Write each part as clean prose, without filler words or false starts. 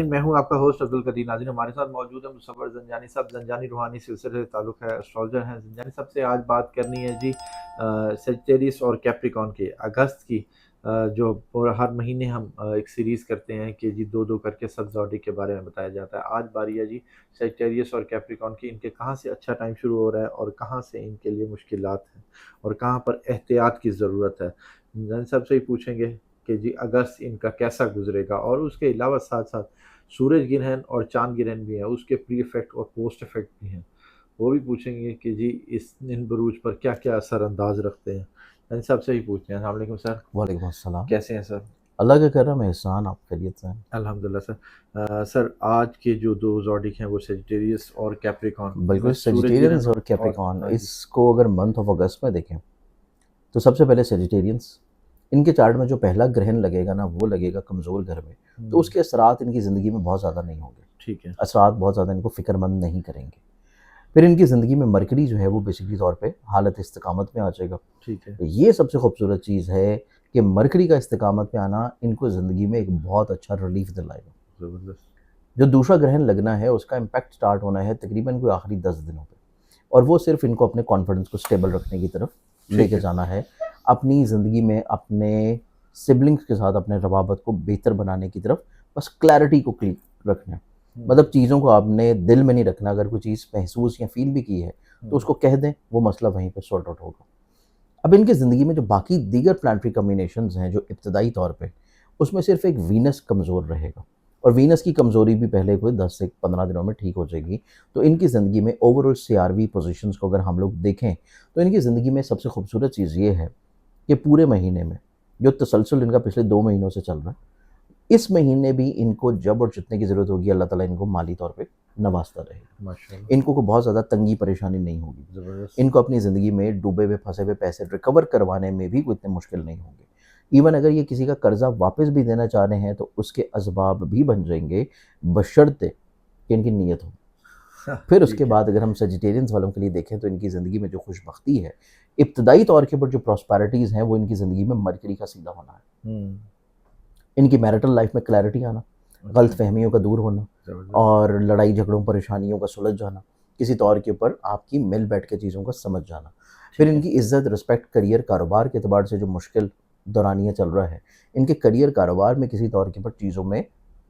मैं हूँ आपका होस्ट अब्दुल कदीर। नाज़रीन, हमारे साथ मौजूद है मुसव्वर ज़ंजानी साहब। ज़ंजानी रूहानी सिलसिले से ताल्लुक़ है, एस्ट्रोलॉजर हैं। ज़ंजानी साहब से आज बात करनी है जी सेजिटेरियस और कैप्रिकॉर्न के अगस्त की, जो पूरा हर महीने हम एक सीरीज़ करते हैं कि जी दो दो करके सब ज़ोडिक के बारे में बताया जाता है। आज बारी है जी सेजिटेरियस और कैप्रिकॉर्न की। इनके कहाँ से अच्छा टाइम शुरू हो रहा है और कहाँ से इनके लिए मुश्किलात हैं और कहाँ पर एहतियात की ज़रूरत है। ज़ंजानी साहब से ही पूछेंगे कि जी अगस्त इनका कैसा गुजरेगा, और उसके अलावा साथ साथ सूरज ग्रहण और चांद ग्रहण भी है, उसके प्री इफेक्ट और पोस्ट इफेक्ट भी हैं। वो भी पूछेंगे कि जी इस इन बुरूज पर क्या क्या असर अंदाज रखते हैं। इन सब से ही पूछते हैं। अस्सलाम वालेकुम सर, वालेकुम अस्सलाम। कैसे हैं सर? अल्लाह का करम एहसान, आप खैरियत से हैं? अल्हम्दुलिल्लाह सर। सर, आज के जो दो जॉडिक हैं वो सेजिटेरियस और कैप्रिकॉर्न, इनमें बिल्कुल, सूरज सेजिटेरियंस ग्रहण और और कैप्रिकॉर्न, हाँ जी। इसको अगर मंथ ऑफ अगस्त में देखें तो सबसे पहले सेजिटेरियंस, इनके चार्ट में जो पहला ग्रहण लगेगा ना, वो लगेगा कमज़ोर घर में, तो उसके असरात इनकी ज़िंदगी में बहुत ज़्यादा नहीं होंगे। ठीक है। असरात बहुत ज़्यादा इनको फ़िक्रमंद नहीं करेंगे। फिर इनकी ज़िंदगी में मरकरी जो है वो बेसिकली तौर पे हालत इस्तिकामत में आ जाएगा। ठीक है। तो ये सबसे खूबसूरत चीज़ है कि मरकरी का इस्तिकामत में आना इनको ज़िंदगी में एक बहुत अच्छा रिलीफ दिलाएगा। ज़बरदस्त। जो दूसरा ग्रहण लगना है उसका इम्पैक्ट स्टार्ट होना है तकरीबन कोई आखिरी 10 दिनों पे, और वो सिर्फ इनको अपने कॉन्फिडेंस को स्टेबल रखने की तरफ ठीक लेके है। जाना है, अपनी ज़िंदगी में अपने सिबलिंग्स के साथ अपने रवाबत को बेहतर बनाने की तरफ, बस क्लैरिटी को क्लियर रखना है। मतलब चीज़ों को आपने दिल में नहीं रखना, अगर कोई चीज़ महसूस या फील भी की है तो उसको कह दें, वो मसला वहीं पे सॉर्ट आउट होगा। अब इनकी ज़िंदगी में जो बाकी दीगर प्लानेटरी कॉम्बिनेशंस हैं जो इब्तदाई तौर पे, उसमें सिर्फ एक वीनस कमज़ोर रहेगा, और वीनस की कमज़ोरी भी पहले कोई 10 से 15 दिनों में ठीक हो जाएगी। तो इनकी ज़िंदगी में ओवरऑल सीआरवी पोजीशंस को अगर हम लोग देखें तो इनकी ज़िंदगी में सबसे खूबसूरत चीज़ ये है कि पूरे महीने में जो तसलसल इनका पिछले 2 महीनों से चल रहा है, इस महीने भी इनको जब और जितने की ज़रूरत होगी अल्लाह ताला इनको माली तौर पे नवाज़ता रहेगा। माशाल्लाह। इनको कोई बहुत ज़्यादा तंगी परेशानी नहीं होगी। ज़बरदस्त। इनको अपनी ज़िंदगी में डूबे हुए, फँसे हुए पैसे रिकवर करवाने में भी कोई इतने मुश्किल नहीं होंगे। इवन अगर ये किसी का कर्ज़ा वापस भी देना चाह रहे हैं तो उसके असबाब भी बन जाएँगे, बशर्ते कि इनकी नीयत हो। फिर उसके ठीक है। बाद अगर हम सेजिटेरियंस वालों के लिए देखें तो इनकी ज़िंदगी में जो खुशबख्ती है, इब्तदाई तौर के ऊपर जो प्रॉस्पेरिटीज़ हैं वो इनकी ज़िंदगी में मरकरी का सीधा होना है। इनकी मैरिटल लाइफ में क्लैरिटी आना, अच्छा। गलतफ़हमियों का दूर होना, ज़बरदस्त। और लड़ाई झगड़ों, परेशानियों का सुलझ जाना, किसी तौर के ऊपर आपकी मिल बैठ के चीज़ों को समझ जाना। फिर ठीक है। इनकी इज़्ज़त, रिस्पेक्ट, करियर, कारोबार के एतबार से जो मुश्किल दौरानिया चल रहा है, इनके करियर, कारोबार में किसी तौर के ऊपर चीज़ों में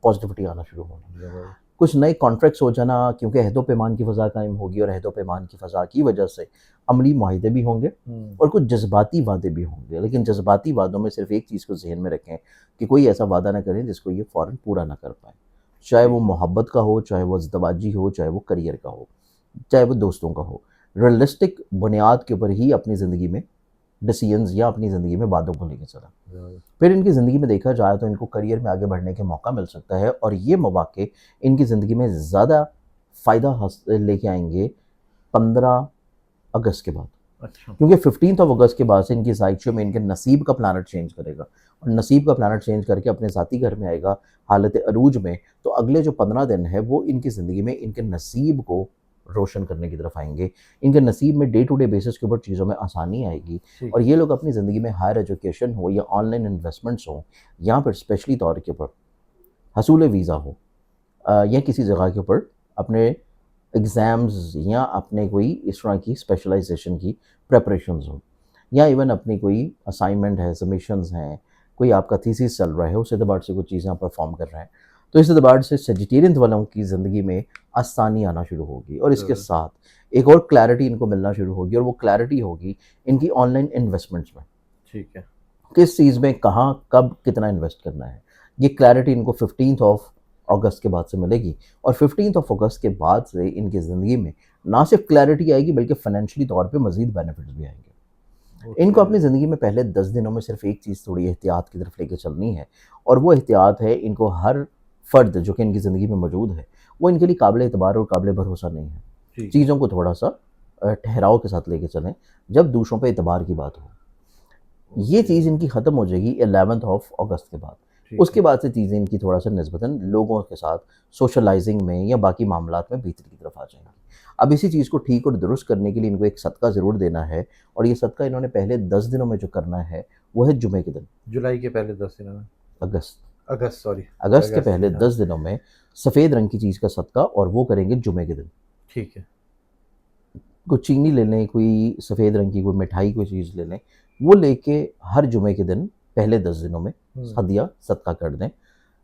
पॉज़िटिविटी आना शुरू होना। ज़बरदस्त। कुछ नए कॉन्ट्रैक्ट्स हो जाना, क्योंकि अहद-ओ-पैमान की फ़ज़ा कायम होगी, और अहद-ओ-पैमान की फ़ज़ा की वजह से अमली मुआहिदे भी होंगे और कुछ जज़्बाती वादे भी होंगे। लेकिन जज़्बाती वादों में सिर्फ़ एक चीज़ को ज़हन में रखें कि कोई ऐसा वादा ना करें जिसको ये फ़ौरन पूरा ना कर पाएँ। चाहे वो ठीक है। मोहब्बत का हो, चाहे वो अज़दवाजी हो, चाहे वो करियर का हो, चाहे वो दोस्तों का हो। रियलिस्टिक बुनियाद के ऊपर ही अपनी ज़िंदगी में डिसीजंस या अपनी ज़िंदगी में वादों को लेके चलें। ज़बरदस्त। फिर इनकी ज़िंदगी में देखा जाए तो इनको करियर में आगे बढ़ने के मौका मिल सकता है, और ये मौक़े इनकी ज़िंदगी में ज़्यादा फ़ायदा लेके आएँगे 15 अगस्त के बाद। अच्छा। क्योंकि 15th ऑफ अगस्त के बाद से इनकी ज़ाइचो में इनके नसीब का प्लैनेट चेंज करेगा, और नसीब का प्लैनेट चेंज करके अपने ज़ाती घर में आएगा हालत अरूज में। तो अगले जो 15 दिन है वो इनकी ज़िंदगी में इनके नसीब को रोशन करने की तरफ आएँगे। इनके नसीब में डे टू डे बेसिस के ऊपर चीज़ों में आसानी आएगी, ठीक और है। ये लोग अपनी ज़िंदगी में हायर एजुकेशन हो या ऑनलाइन इन्वेस्टमेंट्स हों, या फिर स्पेशली तौर के ऊपर हसूल वीज़ा हो, या किसी जगह के ऊपर अपने एग्ज़ाम्स या अपने कोई इस तरह की स्पेशलाइजेशन की प्रिपरेशंस हो, या इवन अपनी कोई असाइनमेंट है, सबमिशंस हैं, कोई आपका थीसिस चल रहा है, उस एतबार से कुछ चीज़ें आप परफॉर्म कर रहे हैं, तो इस एतबार से सेजिटेरियन वालों की ज़िंदगी में आसानी आना शुरू होगी, और इसके ज़बरदस्त। साथ एक और क्लैरिटी इनको मिलना शुरू होगी, और वो क्लैरिटी होगी इनकी ऑनलाइन इन्वेस्टमेंट्स में। ठीक है। किस चीज़ में, कहाँ, कब, कितना इन्वेस्ट करना है, ये क्लैरिटी इनको 15th ऑफ अगस्त के बाद से मिलेगी। और 15th ऑफ अगस्त के बाद से इनकी ज़िंदगी में ना सिर्फ क्लैरिटी आएगी बल्कि फाइनेंशियली तौर पे मज़ीद बेनिफिट्स भी आएँगे। इनको ओके। अपनी ज़िंदगी में पहले 10 दिनों में सिर्फ एक चीज़ थोड़ी एहतियात की तरफ लेके चलनी है, और वो एहतियात है, इनको हर फ़र्द जो कि इनकी ज़िंदगी में मौजूद है, वो इनके लिए काबिल एतबार और काबिल भरोसा नहीं है। ठीक है। चीज़ों को थोड़ा-सा ठहराव के साथ लेके चलें, जब दूसरों पे एतबार की बात हो। ये ओके। चीज़ इनकी ख़त्म हो जाएगी 11th ऑफ अगस्त के बाद। ठीक उसके है। बाद से चीज़ें इनकी थोड़ा-सा निस्बतन लोगों के साथ सोशलाइज़िंग में या बाकी मामलात में बेहतरी की तरफ आ जाएँगी। अब इसी चीज़ को ठीक और दुरुस्त करने के लिए इनको एक सदका ज़रूर देना है, और ये सदका इन्होंने पहले 10 दिनों में जो करना है, वो है जुमे के दिन, जुलाई के पहले 10 दिनों में। अगस्त। अगस्त, सॉरी, अगस्त के अगस्त पहले में, हाँ। 10 दिनों में सफ़ेद रंग की चीज़ का सदका, और वो करेंगे जुमे के दिन। ठीक है। कोई चीनी ले लें, कोई सफ़ेद रंग की कोई मिठाई, कोई चीज़ ले लें, वो लेके हर जुमे के दिन पहले 10 दिनों में हुँ, हदिया सदका कर दें,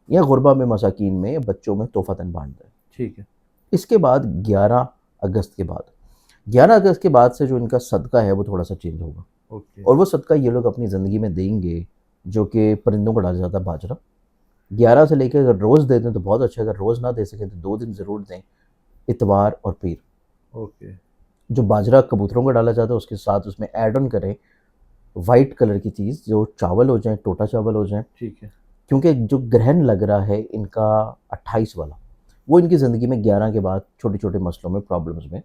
या गुरबा में, मसाकीन में, या बच्चों में तोहफ़तन बाँट दें। ठीक है। इसके बाद 11 अगस्त के बाद, 11 अगस्त के बाद से जो इनका सदका है वो थोड़ा-सा चेंज होगा, ओके। और वो सदका ये लोग अपनी ज़िंदगी में देंगे, जो कि परिंदों को डाला जाता है बाजरा। 11 से लेके अगर रोज़ दे दें तो बहुत अच्छा है, अगर रोज़ ना दे सकें तो 2 दिन ज़रूर दें, इतवार और पीर। ओके। जो बाजरा कबूतरों को डाला जाता है उसके साथ उसमें ऐड ऑन करें वाइट कलर की चीज़, जो चावल हो जाएँ, टोटा चावल हो जाएँ, ठीक है। क्योंकि जो ग्रहण लग रहा है इनका 28 वाला, वो इनकी ज़िंदगी में 11 के बाद छोटे-छोटे मसलों में, प्रॉब्लम्स में,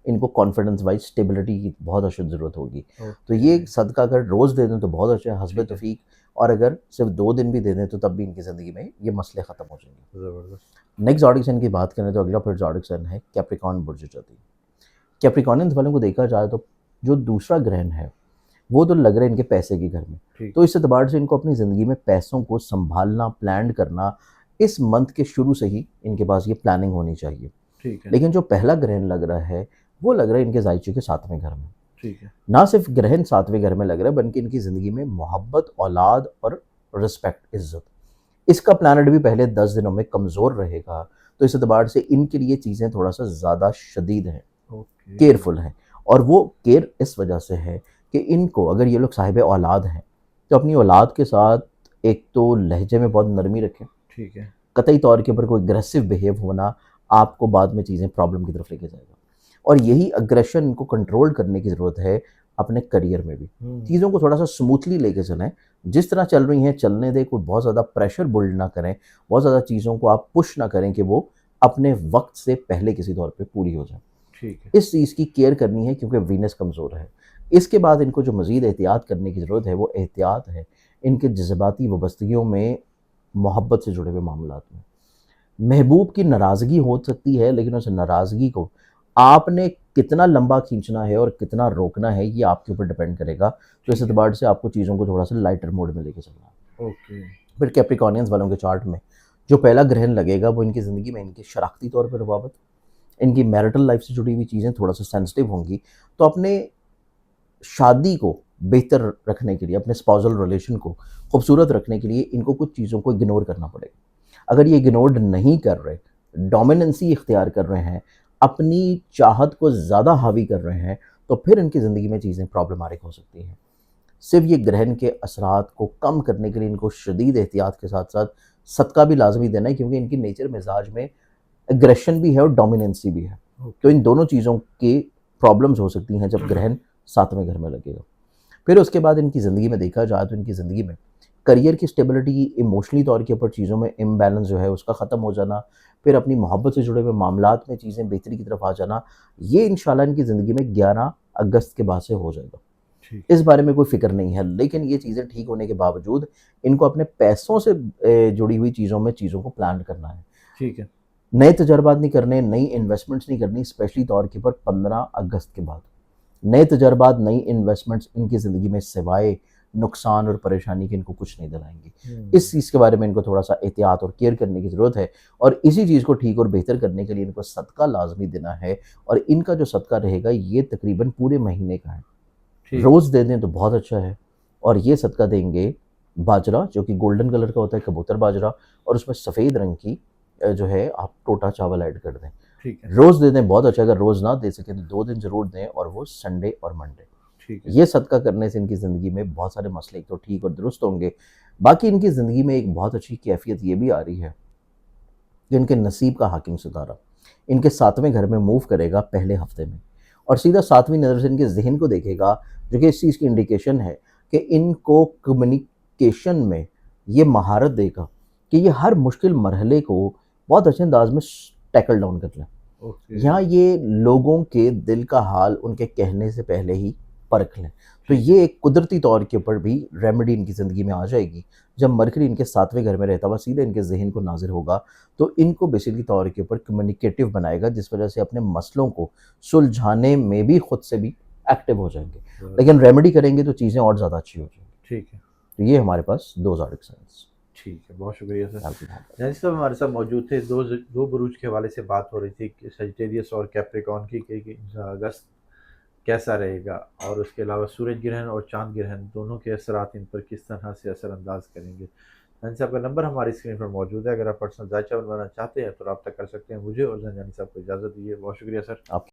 इनको कॉन्फिडेंस वाइज़ स्टेबिलिटी की बहुत अशद ज़रूरत होगी। तो ओके। ये सदका अगर रोज़ दे दें तो बहुत अच्छा है, हस्बे ठीक है। तौफ़ीक, और अगर सिर्फ़ 2 दिन भी दे दें तो तब भी इनकी ज़िंदगी में ये मसले ख़त्म हो जाएंगे। ज़बरदस्त। नेक्स्ट ज़ोडिक साइन की बात करें तो अगला फिर ज़ोडिक साइन है कैप्रिकॉर्न बुर्ज जाती। कैप्रिकॉर्नियंस वालों को देखा जाए तो जो दूसरा ग्रहण है वो तो लग रहा है इनके पैसे के घर में। ठीक। तो इस एतबार से इनको अपनी ज़िंदगी में पैसों को सँभालना, प्लान करना, इस मंथ के शुरू से ही इनके पास ये प्लानिंग होनी चाहिए। ठीक है। लेकिन जो पहला ग्रहण लग रहा है, वो लग रहा है इनके ज़ायचे के 7वें घर में। ठीक है। ना सिर्फ़ ग्रहण 7वें घर में लग रहा है, बल्कि इनकी ज़िंदगी में मोहब्बत, औलाद और रिस्पेक्ट, इज़्ज़त, इसका प्लैनेट भी पहले 10 दिनों में कमज़ोर रहेगा। तो इस एतबार से इनके लिए चीज़ें थोड़ा-सा ज़्यादा शदीद हैं, ओके। केयरफुल हैं, और वो केयर इस वजह से है कि इनको, अगर ये लोग साहिब औलाद हैं, तो अपनी औलाद के साथ एक तो लहजे में बहुत नरमी रखें। ठीक है। कतई तौर के ऊपर कोई अग्रेसिव बिहेव होना आपको बाद में चीज़ें प्रॉब्लम की तरफ लेके जाएगा, और यही अग्रेशन इनको कंट्रोल करने की ज़रूरत है अपने करियर में भी। हुँ। चीज़ों को थोड़ा-सा स्मूथली लेके चलें, जिस तरह चल रही हैं चलने दें, कोई बहुत ज़्यादा प्रेशर बिल्ड ना करें, बहुत ज़्यादा चीज़ों को आप पुश ना करें कि वो अपने वक़्त से पहले किसी तौर पे पूरी हो जाएँ। ठीक है। इस चीज़ की केयर करनी है क्योंकि वीनस कमज़ोर है। इसके बाद इनको जो मज़ीद एहतियात करने की ज़रूरत है वो एहतियात है इनके जज़्बाती वाबस्तगियों में, मोहब्बत से जुड़े हुए मामलात में। महबूब की नाराज़गी हो सकती है, लेकिन उस नाराज़गी को आपने कितना लंबा खींचना है और कितना रोकना है, ये आपके ऊपर डिपेंड करेगा। तो इस ठीक है। एतबार से आपको चीज़ों को थोड़ा-सा लाइटर मोड में लेके चलना है। ओके। फिर कैप्रिकॉर्नियंस वालों के चार्ट में जो पहला ग्रहण लगेगा वो इनकी ज़िंदगी में इनके शराख़ती तौर पर रवाबत, इनकी मैरिटल लाइफ़ से जुड़ी हुई चीज़ें थोड़ा-सा सेंसिटिव होंगी। तो अपने शादी को बेहतर रखने के लिए, अपने स्पाउसल रिलेशन को खूबसूरत रखने के लिए इनको कुछ चीज़ों को इग्नोर करना पड़ेगा। अगर ये इग्नोर्ड नहीं कर रहे, डोमिनेंसी इख्तियार कर रहे हैं, अपनी चाहत को ज़्यादा हावी कर रहे हैं, तो फिर इनकी ज़िंदगी में चीज़ें प्रॉब्लमैटिक हो सकती हैं। सिर्फ़ ये ग्रहण के असरात को कम करने के लिए इनको शदीद एहतियात के साथ-साथ सदका भी लाज़मी देना है, क्योंकि इनकी नेचर मिज़ाज में एग्रेशन भी है और डोमिनेंसी भी है। तो ओके। इन दोनों चीज़ों की प्रॉब्लम्स हो सकती हैं जब ग्रहण 7वें घर में लगेगा। फिर उसके बाद इनकी ज़िंदगी में देखा जाए तो इनकी ज़िंदगी में करियर की स्टेबिलिटी, इमोशनली तौर के ऊपर चीज़ों में इम्बैलेंस जो है उसका ख़त्म हो जाना, फिर अपनी मोहब्बत से जुड़े हुए मामलात में चीज़ें बेहतरी की तरफ आ जाना, ये इंशाल्लाह इनकी ज़िंदगी में 11 अगस्त के बाद से हो जाएगा। ठीक इस है। बारे में कोई फ़िक्र नहीं है, लेकिन ये चीज़ें ठीक होने के बावजूद इनको अपने पैसों से जुड़ी हुई चीज़ों में चीज़ों को प्लान करना है। ठीक है। नए तजर्बात नहीं करने, नई इन्वेस्टमेंट्स नहीं करनी, स्पेशली तौर के ऊपर 15 अगस्त के बाद। नए तजर्बात, नई इन्वेस्टमेंट्स इनकी ज़िंदगी में सिवाय नुकसान और परेशानी के इनको कुछ नहीं दिलाएँगी। इस चीज़ के बारे में इनको थोड़ा-सा एहतियात और केयर करने की ज़रूरत है, और इसी चीज़ को ठीक और बेहतर करने के लिए इनको सदका लाज़मी देना है, और इनका जो सदका रहेगा ये तकरीबन पूरे महीने का है। ठीक। रोज़ दे दें तो बहुत अच्छा है, और ये सदका देंगे बाजरा, जो कि गोल्डन कलर का होता है, कबूतर बाजरा, और उसमें सफ़ेद रंग की जो है आप टोटा चावल ऐड कर दें। ठीक है। रोज़ दे दें बहुत अच्छा, अगर रोज़ ना दे सकें तो 2 दिन ज़रूर दें, और वो संडे और मंडे। ठीक है। ये सदका करने से इनकी ज़िंदगी में बहुत सारे मसले एक तो ठीक और दुरुस्त होंगे। बाकी इनकी ज़िंदगी में एक बहुत अच्छी कैफ़ियत ये भी आ रही है कि इनके नसीब का हाकिम सितारा इनके 7वें घर में मूव करेगा पहले हफ्ते में, और सीधा 7वीं नज़र से इनके ज़हन को देखेगा, जो कि इस चीज़ की इंडिकेशन है कि इनको कम्युनिकेशन में ये महारत देगा कि ये हर मुश्किल मरहले को बहुत अच्छे अंदाज में टैकल डाउन कर लें। ओके। यहाँ ये लोगों के दिल का हाल उनके कहने से पहले ही परख लें। तो ठीक है। ये एक कुदरती तौर के ऊपर भी रेमेडी इनकी ज़िंदगी में आ जाएगी। जब मरकरी इनके 7वें घर में रहता हुआ सीधे इनके ज़हन को नाज़िर होगा, तो इनको बेसिकली तौर के ऊपर कम्युनिकेटिव बनाएगा, जिस वजह से अपने मसलों को सुलझाने में भी खुद से भी एक्टिव हो जाएँगे। लेकिन रेमेडी करेंगे तो चीज़ें और ज़्यादा अच्छी हो जाएँगी। ठीक है। तो ये हमारे पास 2 ज़ोडिक साइंस। ठीक है, बहुत शुक्रिया सर। आपकी बहुत जैसे साहब हमारे साथ मौजूद थे, दो बुरूज के हवाले से बात हो रही थी कि सजिटेरियस और कैप्रिकॉन की कि अगस्त कैसा रहेगा, और उसके अलावा सूरज ग्रहण और चांद ग्रहण दोनों के असरात इन पर किस तरह से असरअंदाज करेंगे। जैन साहब का नंबर हमारी स्क्रीन पर मौजूद है, अगर आप पर्सनल जायचा बनवाना चाहते हैं तो रब्ता कर सकते हैं मुझे और जंजानी साहब को। इजाज़त दीजिए, बहुत शुक्रिया सर। आप